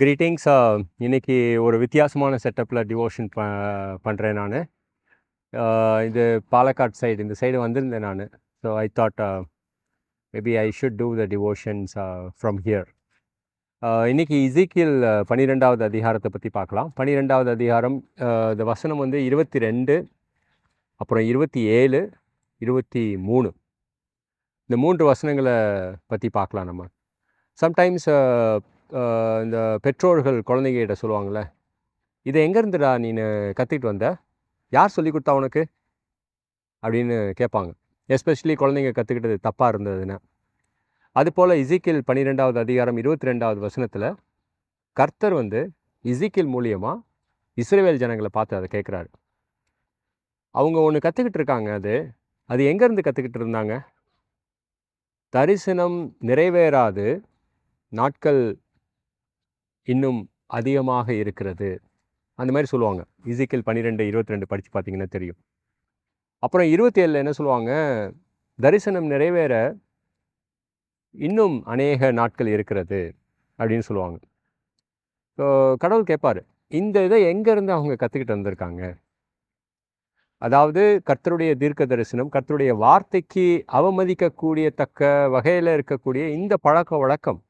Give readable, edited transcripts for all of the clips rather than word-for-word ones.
Greetings. இன்னைக்கு ஒரு வித்தியாசமான செட்டப்பில் டிவோஷன் பண்ணுறேன் நான். இது பாலக்காட் சைடு, இந்த சைடு வந்திருந்தேன் நான். So I thought maybe I should do the devotions from here. இன்றைக்கி இசைக்கியல் 12வது அதிகாரத்தை பற்றி பார்க்கலாம். 12வது அதிகாரம், இந்த வசனம் வந்து 22, அப்புறம் 27, 23, இந்த 3 வசனங்களை பற்றி பார்க்கலாம் நம்ம. சம்டைம்ஸ் இந்த பெற்றோர்கள் குழந்தைங்கிட்ட சொல்லுவாங்கள்ல, இதை எங்கேருந்துடா நீ கற்றுக்கிட்டு வந்த, யார் சொல்லி கொடுத்தா உனக்கு அப்படின்னு கேட்பாங்க. எஸ்பெஷலி குழந்தைங்க கற்றுக்கிட்டது தப்பாக இருந்ததுன்னா. அதுபோல் இசைக்கியல் 12வது அதிகாரம் 22வது வசனத்தில் கர்த்தர் வந்து இசைக்கியல் மூலியமாக இஸ்ரவேல் ஜனங்களை பார்த்து அதை கேட்குறாரு. அவங்க ஒன்று கற்றுக்கிட்டு இருக்காங்க. அது எங்கேருந்து கற்றுக்கிட்டு இருந்தாங்க? தரிசனம் நிறைவேறாது நாட்கள் இன்னும் அதிகமாக இருக்கிறது, அந்த மாதிரி சொல்லுவாங்க. இசைக்கியல் 12:22 படித்து பார்த்தீங்கன்னா தெரியும். அப்புறம் 27 என்ன சொல்லுவாங்க? தரிசனம் நிறைவேற இன்னும் அநேக நாட்கள் இருக்கிறது அப்படின்னு சொல்லுவாங்க. ஸோ கடவுள் கேட்பார், இந்த இதை எங்கேருந்து அவங்க கற்றுக்கிட்டு வந்திருக்காங்க? அதாவது கர்த்தருடைய தீர்க்க தரிசனம், கர்த்தருடைய வார்த்தைக்கு அவமதிக்கக்கூடிய தக்க வகையில் இருக்கக்கூடிய இந்த பழக்க வழக்கம்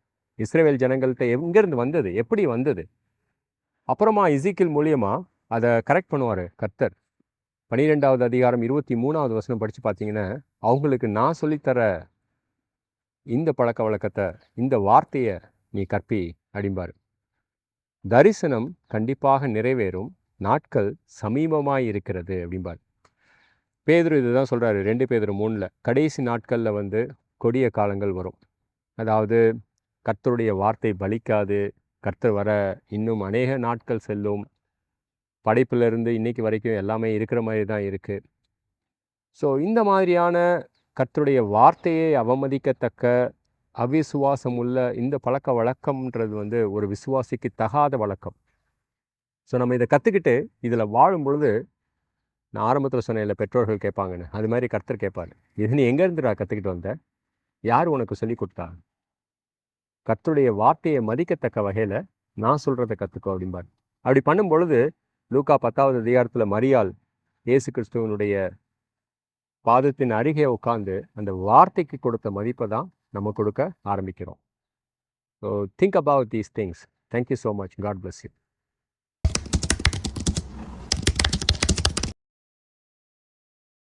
இஸ்ரவேல் ஜனங்கள்கிட்ட எங்கேருந்து வந்தது, எப்படி வந்தது? அப்புறமா இசைக்கியல் மூலியமாக அதை கரெக்ட் பண்ணுவார் கர்த்தர். 12வது அதிகாரம் 23வது வசனம் படித்து பார்த்தீங்கன்னா, அவங்களுக்கு நான் சொல்லித்தர இந்த பழக்க வழக்கத்தை, இந்த வார்த்தையை நீ கற்பி அப்படிம்பார். தரிசனம் கண்டிப்பாக நிறைவேறும், நாட்கள் சமீபமாக இருக்கிறது அப்படிம்பார். பேதுரு இதுதான் சொல்கிறாரு 2 பேதுரு 3ல், கடைசி நாட்களில் வந்து கொடிய காலங்கள் வரும். அதாவது கர்த்தருடைய வார்த்தை பலிக்காது, கர்த்தர் வர இன்னும் அநேக நாட்கள் செல்லும், படைப்பிலிருந்து இன்னைக்கு வரைக்கும் எல்லாமே இருக்கிற மாதிரி தான் இருக்குது. ஸோ இந்த மாதிரியான கர்த்தருடைய வார்த்தையை அவமதிக்கத்தக்க அவிசுவாசம் உள்ள இந்த பழக்க வழக்கம்ன்றது வந்து ஒரு விசுவாசிக்கு தகாத வழக்கம். ஸோ நம்ம இதை கற்றுக்கிட்டு இதில் வாழும் பொழுது, நான் ஆரம்பத்தில் சொன்னேன் பெற்றோர்கள் கேட்பாங்கன்னு, அது மாதிரி கர்த்தர் கேட்பார், இது நீ எங்கேருந்துடா கற்றுக்கிட்டு வந்த, யார் உனக்கு சொல்லி கொடுத்தா? கர்த்தருடைய வார்த்தையை மதிக்கத்தக்க வகையில் நான் சொல்கிறத கற்றுக்கோ அப்படிம்பார். அப்படி பண்ணும் பொழுது லூக்கா 10வது அதிகாரத்தில் மரியாள் இயேசு கிறிஸ்துவனுடைய பாதத்தின் அருகே உட்காந்து அந்த வார்த்தைக்கு கொடுத்த மதிப்பை தான் நம்ம கொடுக்க ஆரம்பிக்கிறோம். So think about these things. Thank you so much. God bless you.